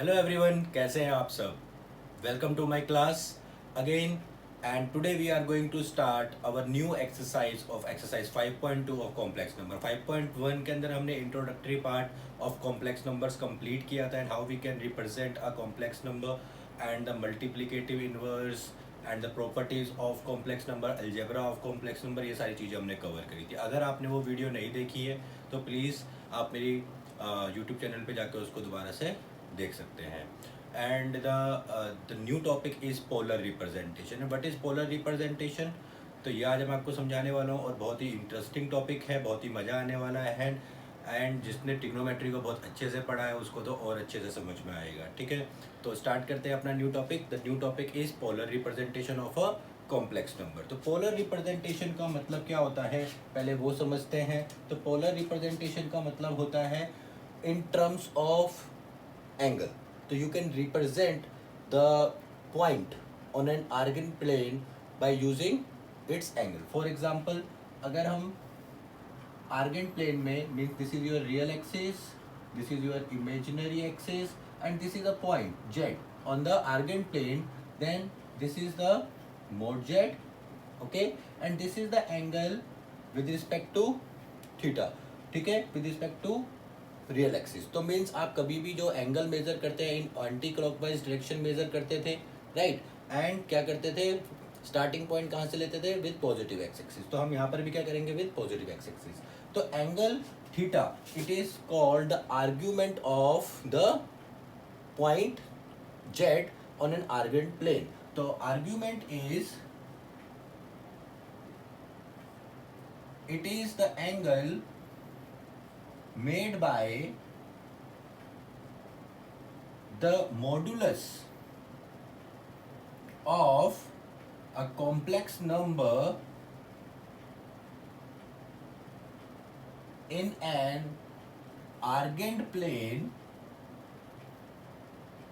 Hello everyone, कैसे हैं आप सब। Welcome to my class again and today we are going to start our new exercise of exercise 5.2 of complex number. 5.1 के अंदर हमने introductory part of complex numbers complete किया था and how we can represent a complex number and the multiplicative inverse and the properties of complex number, algebra of complex number, ये सारी चीज़ें हमने cover करी थी। अगर आपने वो वीडियो नहीं देखी है तो प्लीज़ आप मेरी यूट्यूब चैनल पे जाकर उसको दोबारा से देख सकते हैं। And the new topic is polar representation. What is polar representation, तो ये आज मैं आपको समझाने वाला हूँ और बहुत ही इंटरेस्टिंग टॉपिक है, बहुत ही मज़ा आने वाला है। एंड जिसने ट्रिग्नोमेट्री को बहुत अच्छे से पढ़ा है उसको तो और अच्छे से समझ में आएगा। ठीक है, तो स्टार्ट करते हैं अपना new topic. The new topic is polar representation of a complex number. तो पोलर रिप्रेजेंटेशन का मतलब क्या होता है, पहले वो समझते हैं। तो पोलर रिप्रेजेंटेशन का मतलब होता है in terms of angle. So you can represent the point on an argand plane by using its angle. For example, अगर हम argand plane में means this is your real axis, this is your imaginary axis, and this is a point z on the argand plane. Then this is the mod z, okay, and this is the angle with respect to theta. ठीक है, with respect to real axis. तो means आप कभी भी जो angle measure करते हैं इन anti clockwise direction measure करते थे, राइट, एंड क्या करते थे, स्टार्टिंग पॉइंट कहाँ से लेते थे, विद पॉजिटिव एक्स एक्सिस। तो हम यहाँ पर भी क्या करेंगे, विद पॉजिटिव एक्स एक्सिस। तो angle theta it is called the argument of the point Z on an Argand plane. तो argument is it is the angle made by the modulus of a complex number in an argand plane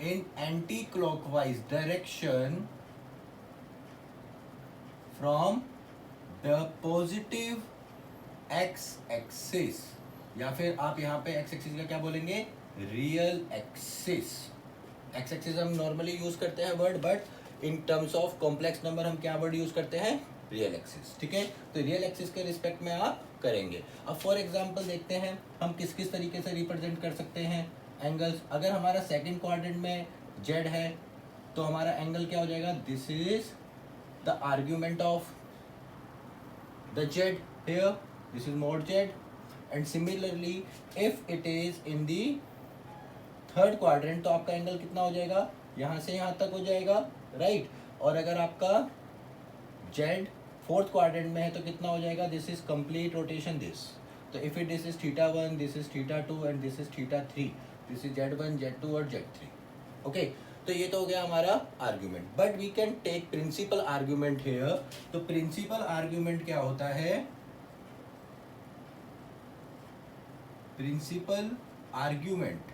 in anti-clockwise direction from the positive x axis, या फिर आप यहाँ पे x axis का क्या बोलेंगे, real axis. X axis हम normally use करते हैं word, but in terms of complex number हम क्या वर्ड यूज करते हैं, रियल एक्सिस। ठीक है, तो रियल एक्सिस के रिस्पेक्ट में आप करेंगे। अब फॉर एग्जांपल देखते हैं हम किस किस तरीके से रिप्रेजेंट कर सकते हैं एंगल्स। अगर हमारा सेकंड क्वाड्रेंट में जेड है तो हमारा एंगल क्या हो जाएगा, this is the argument of the Z here, this is mod z, and similarly if it is in the third quadrant तो आपका एंगल कितना हो जाएगा, यहाँ से यहाँ तक हो जाएगा, राइट। और अगर आपका z फोर्थ क्वाड्रेंट में है तो कितना हो जाएगा, this is complete rotation this. तो if it this is theta 1, this is theta 2 and this is theta 3, this is z1 z2 और z3। ओके, तो ये तो हो गया हमारा argument. But we can take principal argument here. तो principal argument क्या होता है, प्रिंसिपल आर्ग्यूमेंट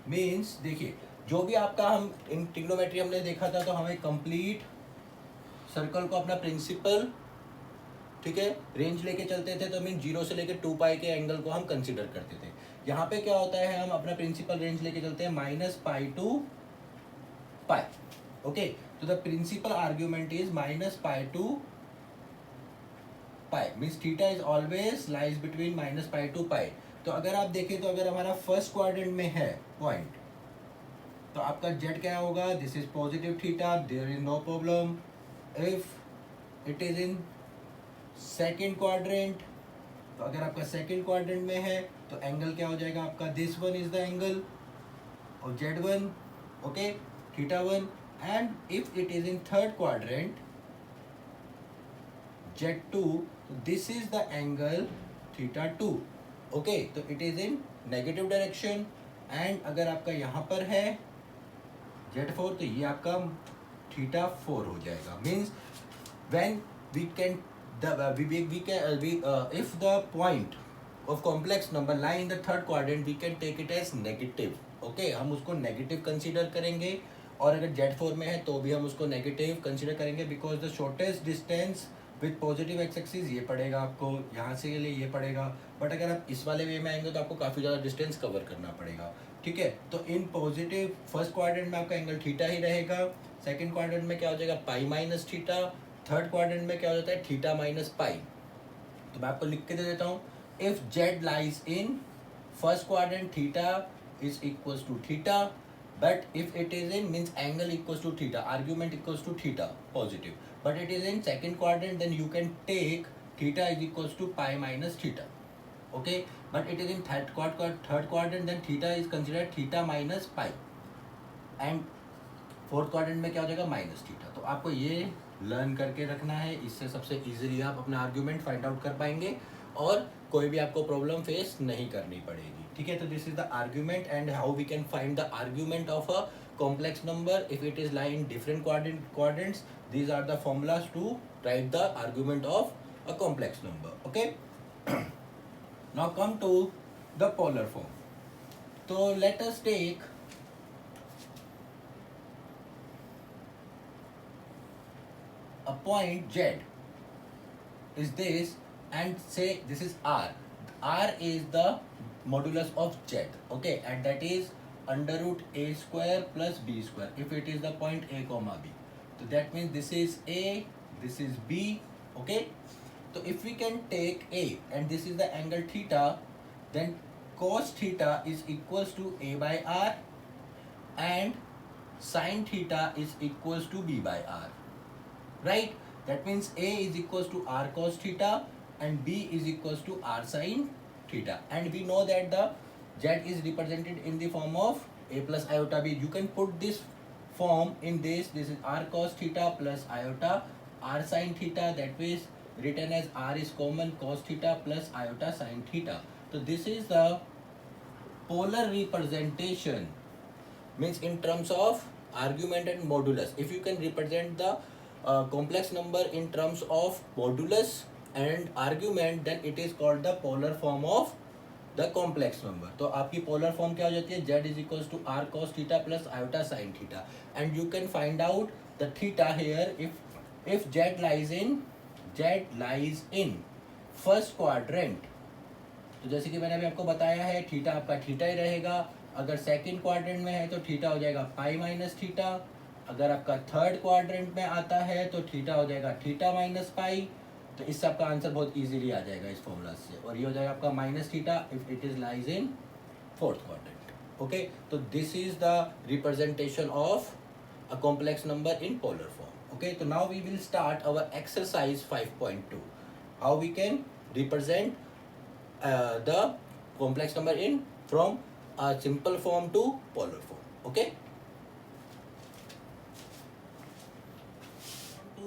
मीन्स, देखिए जो भी आपका हम इन ट्रिग्नोमेट्री हमने देखा था तो हमें कंप्लीट सर्कल को अपना प्रिंसिपल, ठीक है, रेंज लेके चलते थे। तो मीन 0 से लेके 2 पाई के एंगल को हम कंसीडर करते थे। यहाँ पे क्या होता है, हम अपना प्रिंसिपल रेंज लेके चलते हैं -π to π। ओके, तो the principal argument is -π to π, means theta is always lies between -π to π। तो अगर आप देखें तो अगर हमारा फर्स्ट क्वाड्रेंट में है पॉइंट तो आपका जेड क्या होगा, this is positive theta, there is no problem. If it is in second quadrant, तो अगर आपका सेकंड क्वाड्रेंट में है तो एंगल क्या हो जाएगा आपका, this one is the angle और z1, okay, theta 1। And if it is in third quadrant z2, this is the angle theta 2, okay, तो it is in negative direction. And अगर आपका यहाँ पर है z4 तो ये आपका थीटा 4 हो जाएगा। Means when we can if the point of complex number lie in the third quadrant we can take it as negative, okay, हम उसको नेगेटिव कंसीडर करेंगे। और अगर z4 में है तो भी हम उसको नेगेटिव कंसीडर करेंगे, because the shortest distance with positive X axis ये पड़ेगा आपको, यहाँ से के लिए ये पड़ेगा, बट अगर आप इस वाले वे में आएंगे तो आपको काफ़ी ज़्यादा डिस्टेंस कवर करना पड़ेगा, ठीक है। तो इन पॉजिटिव फर्स्ट क्वाड्रेंट में आपका एंगल थीटा ही रहेगा, सेकंड क्वाड्रेंट में क्या हो जाएगा pi minus theta, third quadrant में क्या हो जाता है थीटा माइनस पाई। तो मैं आपको लिख के दे देता हूँ, if z lies in first quadrant theta is equals to theta, but if it is in means angle equals to theta, argument equals to theta positive, but it is in second quadrant, then you can take theta is equals to pi minus theta, okay, but it is in third quadrant, then theta is considered theta minus pi, and fourth quadrant में क्या हो जाएगा minus theta. तो आपको ये learn करके रखना है, इससे सबसे इजीली आप अपना आर्ग्यूमेंट फाइंड आउट कर पाएंगे और कोई भी आपको प्रॉब्लम फेस नहीं करनी पड़ेगी, ठीक है। तो this is the argument and how we can find the argument of a complex number if it is lie in different quadrants. These are the formulas to write the argument of a complex number, okay. Now come to the polar form. तो let us take a point z is this and say this is r is the modulus of z, okay, and that is under root a square plus b square if it is the point a comma b. So that means this is a, this is b, okay. So if we can take a and this is the angle theta, then cos theta is equals to a by r and sin theta is equals to b by r, right? That means a is equals to r cos theta and b is equals to r sin theta, and we know that the z is represented in the form of a plus iota b. You can put this form in this is r cos theta plus iota r sin theta, that is written as r is common cos theta plus iota sin theta. So this is the polar representation, means in terms of argument and modulus. If you can represent the complex number in terms of modulus and argument, then it is called the polar form of the complex number. तो आपकी polar form क्या हो जाती है, z is equals to r cos theta plus iota sin theta, and you can find out the theta here if z lies in first quadrant. तो जैसे कि मैंने अभी आपको बताया है थीटा आपका थीटा ही रहेगा, अगर सेकंड क्वाड्रेंट में है तो थीटा हो जाएगा पाई माइनस थीटा, अगर आपका थर्ड क्वाड्रेंट में आता है तो थीटा हो जाएगा थीटा माइनस पाई। तो इससे आपका आंसर बहुत इजीली आ जाएगा इस फॉर्मूला से, और ये हो जाएगा आपका minus theta if it is lies in fourth quadrant, okay. तो this is the representation of a complex number in polar form, okay. तो now we will start our exercise 5.2, how we can represent the complex number in from a simple form to polar form, okay.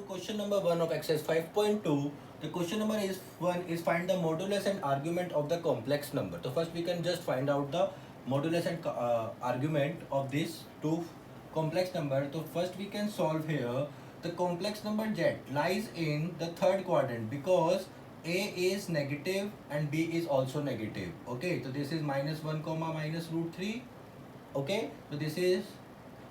Question number 1 of exercise 5.2. The question number is 1 is find the modulus and argument of the complex number. So first we can just find out the modulus and argument of these two complex number. So first we can solve here. The complex number z lies in the third quadrant because a is negative and b is also negative, okay. So this is -1 comma -√3, okay. So this is,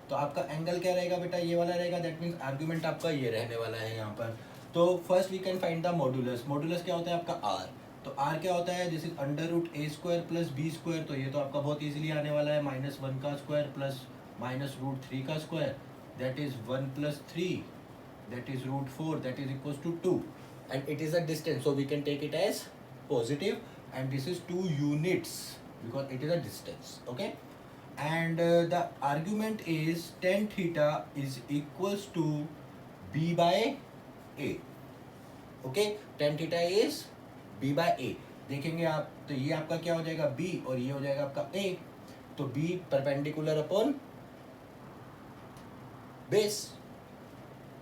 तो आपका angle क्या रहेगा बेटा, ये वाला रहेगा, that means argument आपका ये रहने वाला है यहाँ पर। तो first we can find the modulus. Modulus क्या होता है आपका आर, तो आर क्या होता है, this is under root a square plus b square, तो ये तो आपका बहुत इजीली आने वाला है, -1 का स्क्वायर प्लस -√3 का square, that is 1 + 3, that is √4, that is equals to 2, and it is a distance, so we can take it as positive, and this is 2 units because it is a distance, okay. And the argument is tan theta is equals to b by a, okay. tan theta is b by a, देखेंगे आप तो ये आपका क्या हो जाएगा b और ये हो जाएगा आपका a, तो b perpendicular upon base,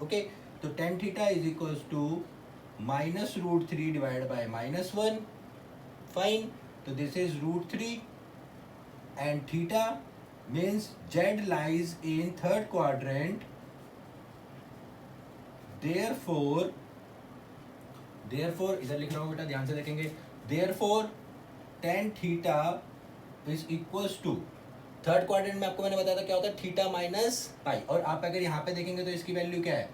okay. तो tan theta is equals to -√3 divided by -1, fine. तो this is √3 and theta means z lies in third quadrant, therefore इधर लिख रहा हूँ बेटा, ध्यान से देखेंगे, therefore tan theta is equals to, third quadrant में आपको मैंने बताया था क्या होता है थीटा माइनस पाई, और आप अगर यहाँ पे देखेंगे तो इसकी वैल्यू क्या है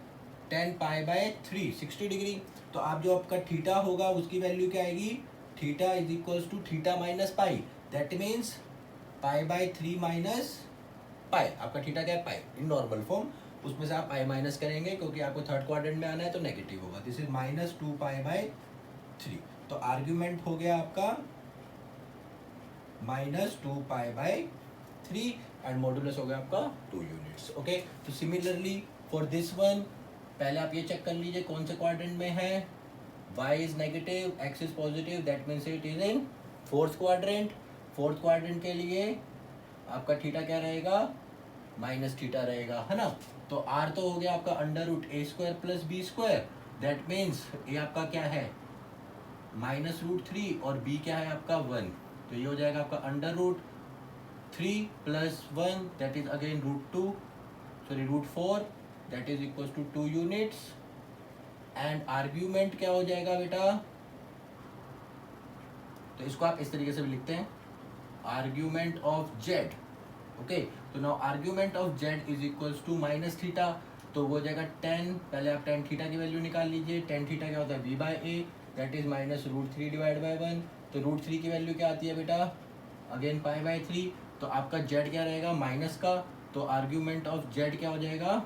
10 पाई बाय 3 60 डिग्री। तो आप जो आपका थीटा होगा उसकी वैल्यू क्या आएगी, theta is equals to theta minus pi, that means pi by 3 minus pi. आपका थीटा क्या है, पाई इन नॉर्मल फॉर्म, उसमें से आप पाई माइनस करेंगे क्योंकि आपको थर्ड क्वाड्रेंट में आना है तो नेगेटिव होगा। This is -2 pi by 3। तो आर्ग्यूमेंट हो गया आपका -2 पाई बाय 3 एंड मॉडुलस हो गया आपका 2 यूनिट्स। ओके, तो सिमिलरली फॉर दिस वन, पहले आप ये चेक कर लीजिए कौन से क्वाड्रेंट में है, y is negative, x is positive, that means it is in fourth quadrant. Fourth quadrant के लिए आपका थीटा क्या रहेगा, माइनस थीटा रहेगा, है ना। तो r तो हो गया आपका √a² plus b², that means ये आपका क्या है -√3 और b क्या है आपका 1, तो ये हो जाएगा आपका √3 plus 1 that is again √4 that is equal to 2 units. And argument क्या हो जाएगा बेटा, तो इसको आप इस तरीके से भी लिखते हैं, आर्ग्यूमेंट ऑफ z। ओके, तो now argument of z is equals to minus theta, तो वो हो जाएगा 10, पहले आप tan थीटा की वैल्यू निकाल लीजिए। tan थीटा क्या होता है, v by A, that is -√3 divide by 1। तो √3 की वैल्यू क्या आती है बेटा, अगेन पाई बाई 3। तो आपका z क्या रहेगा, माइनस का, तो आर्ग्यूमेंट ऑफ z क्या हो जाएगा,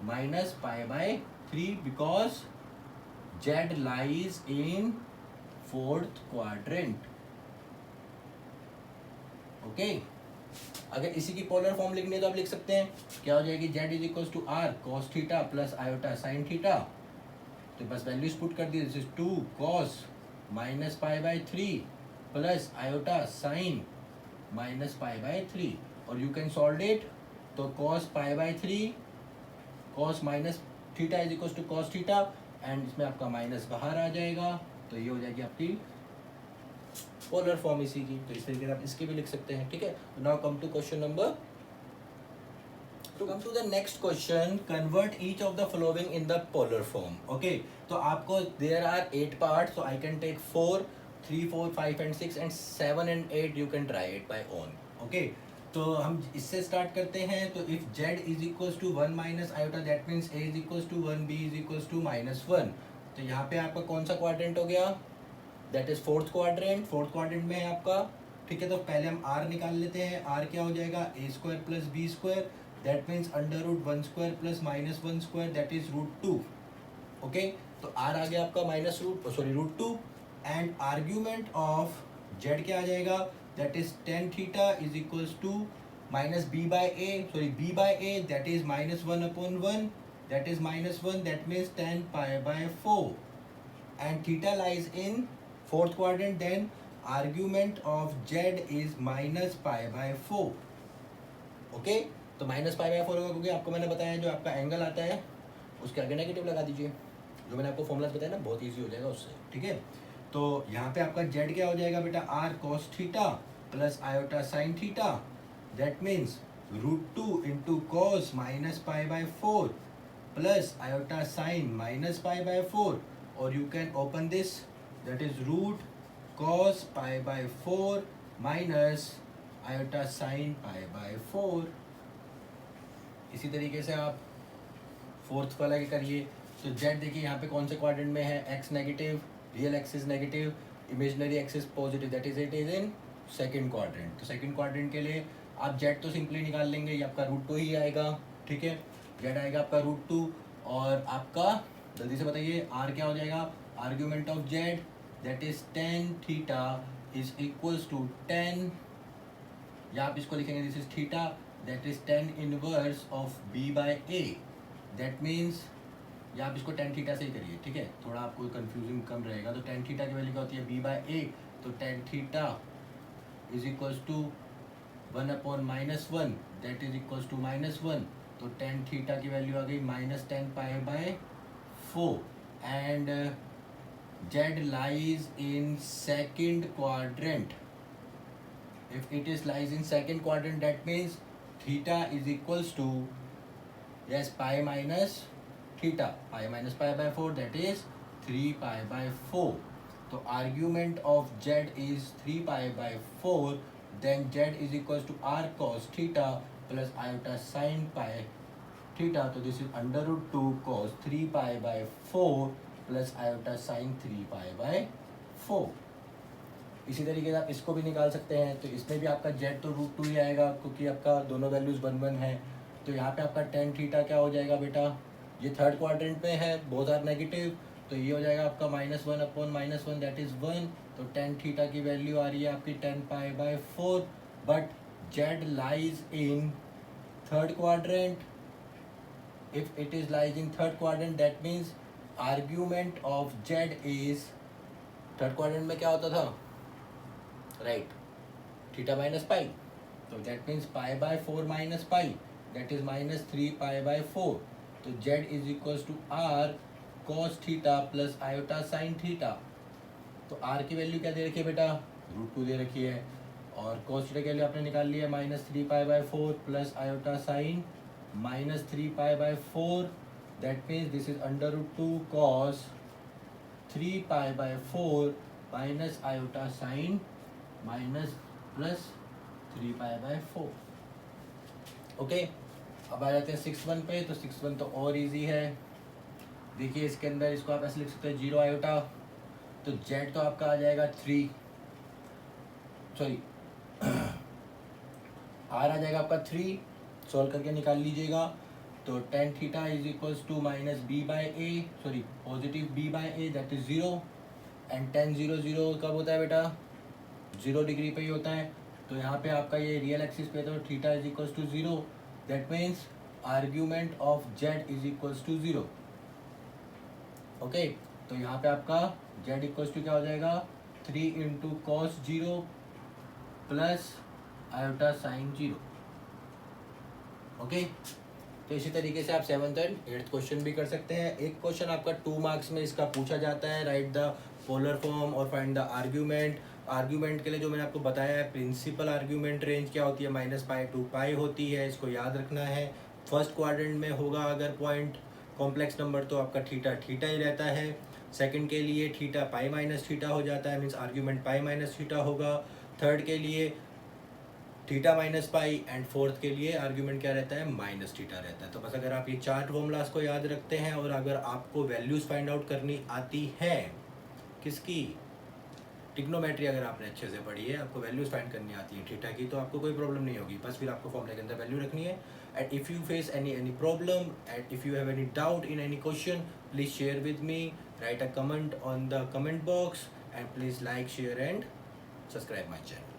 minus pi by 3 because z lies in fourth quadrant. Okay, अगर इसी की पोलर फॉर्म लिखनी है तो आप लिख सकते हैं, क्या हो जाएगी, z is equal to r cos theta plus iota sine theta. तो बस वैल्यूज पुट कर दी, this is 2 cos minus pi by 3 plus iota sine minus pi by 3, और यू कैन सॉल्व इट। तो cos pi by 3 cos minus theta is equal to cos theta, and इसमें आपका minus बाहर आ जाएगा, तो ये हो जाएगी आपकी पोलर फॉर्म इसी की। तो इस तरीके से आप इसकी भी लिख सकते हैं, ठीक है। Now come to question number, to come to the next question, convert each of the following in the polar form. Okay, तो आपको there are 8 parts, so I can take 4, 3, 4, 5 and 6 and 7 and 8 you can try it by own. Okay, तो हम इससे start करते हैं। तो if z is equals to 1 minus iota, that means a is equals to 1, b is equals to -1। तो यहाँ पे आपका कौन सा क्वाड्रेंट हो गया, that is fourth quadrant. Fourth quadrant में है आपका, ठीक है। तो पहले हम r निकाल लेते हैं, r क्या हो जाएगा, a² plus b², that means √1² plus -1² that is √2। Okay, तो r आ गया आपका √2, एंड आर्ग्यूमेंट ऑफ z क्या आ जाएगा, that is tan theta is equals to minus b by a, that is -1/1, that is -1, that means tan pi by 4, and theta lies in fourth quadrant, then argument of z is -π/4। Okay, तो -π/4 होगा क्योंकि आपको मैंने बताया जो आपका angle आता है उसके आगे नेगेटिव लगा दीजिए, जो मैंने आपको फॉर्मूला बताया ना, बहुत इजी हो जाएगा उससे, ठीक है। तो यहाँ पे आपका z क्या हो जाएगा बेटा, r cos theta plus iota sine theta, that means √2 into cos -π/4 plus iota sine -π/4, और you can open this, that is √cos π/4 minus iota sine π/4। इसी तरीके से आप फोर्थ वाला क्या करिए। तो z देखिए यहाँ पे कौन से क्वाड्रेंट में है, x negative, real x is negative, imaginary x is positive, that is it is in second quadrant. तो सेकंड क्वाड्रेंट के लिए आप z तो सिंपली निकाल लेंगे, ये आपका √2 ही आएगा, ठीक है। z आएगा आपका √2, और आपका जल्दी से बताइए r क्या हो जाएगा, argument of z that is tan theta is equals to 10, या आप इसको लिखेंगे this is theta, that is tan inverse of b by a, that means, या आप इसको tan थीटा से ही करिए, ठीक है, थोड़ा आपको कंफ्यूजिंग कम रहेगा। तो tan थीटा की वैल्यू क्या होती है, b बाई a, तो tan theta is equals to 1/-1, that is equals to -1, तो tan थीटा की वैल्यू आ गई -10 π/4, and z lies in second quadrant. If it is lies in second quadrant, that means theta is equals to, yes, pi minus theta, pi minus π/4, that is 3 π/4. So argument of z is 3 π/4, then z is equals to r cos theta plus iota sin pi theta, तो this is under root 2 cos 3 pi by 4 plus iota sine 3 pi by 4। इसी तरीके से आप इसको भी निकाल सकते हैं, तो इसमें भी आपका जेड तो रूट 2 ही आएगा क्योंकि आपका दोनों वैल्यूज 1 1 है। तो यहाँ पे आपका टेन थीटा क्या हो जाएगा बेटा, ये थर्ड क्वाड्रेंट में है, बोथ आर नेगेटिव, तो ये हो जाएगा आपका -1 अपॉन -1 दैट इज 1। तो टेन थीटा की वैल्यू आ रही है आपकी 10 pi by 4, but z lies in third quadrant. If it is lies in third quadrant that means argument of z is, third quadrant में क्या होता था, राइट, थीटा माइनस पाई, तो that means pi by 4 minus pi that is -3 pi by 4। तो z is equals to r cos theta plus iota sine theta. तो are की value क्या दे रखी है बेटा, रूट 2 दे रखी है, और कॉस थीटा की वैल्यू आपने निकाल ली है -3 pi by 4 plus iota sine -3 pi by 4। That means this is under root 2 cos 3 pi by 4 minus iota sine minus plus 3 pi by 4। Okay, अब आ जाते हैं 6 1 पे। तो 6 1 तो और इजी है, देखिए इसके अंदर इसको आप ऐसे लिख सकते हैं 0 आयोटा, तो जेड तो आपका आ जाएगा 3, सॉरी आर आ जाएगा आपका 3, सॉल्व करके निकाल लीजिएगा। तो tan theta is equals to minus b by a, sorry positive b by a that is 0, and tan 0 0 कब होता है बेटा, 0 डिग्री पे ही होता है। तो यहाँ पे आपका ये रियल एक्सिस पे, तो theta is equals to 0, that means argument of z is equals to 0। Okay, तो यहाँ पे आपका जेड इक्वल्स टू क्या हो जाएगा, 3 into cos 0 plus iota sign 0। Okay, तो इसी तरीके से आप 7th एंड 8th क्वेश्चन भी कर सकते हैं। एक क्वेश्चन आपका 2 मार्क्स में इसका पूछा जाता है, राइट द पोलर फॉर्म और फाइंड द आर्ग्यूमेंट। आर्ग्यूमेंट के लिए जो मैंने आपको बताया है, प्रिंसिपल आर्ग्यूमेंट रेंज क्या होती है, -पाई टू पाई होती है, इसको याद रखना है। फर्स्ट क्वाड्रेंट में होगा अगर पॉइंट कॉम्प्लेक्स नंबर तो आपका थीटा थीटा ही रहता है। सेकंड के लिए थीटा पाई माइनस थीटा हो जाता है, means argument pi minus theta होगा। थर्ड के लिए theta minus pi, and fourth के लिए आर्ग्यूमेंट क्या रहता है, माइनस थीटा रहता है। तो बस अगर आप ये चार फॉर्मूलाज को याद रखते हैं, और अगर आपको वैल्यूज फाइंड आउट करनी आती है, किसकी, ट्रिग्नोमेट्री अगर आपने अच्छे से पढ़ी है, आपको वैल्यूज फाइंड करनी आती है थीटा की, तो आपको कोई प्रॉब्लम नहीं होगी। बस फिर आपको फॉर्मूले के अंदर वैल्यू रखनी है। And if you face any problem, and if you have any doubt in any question, please share with me, right a comment on the comment box, and please like, share and subscribe my channel.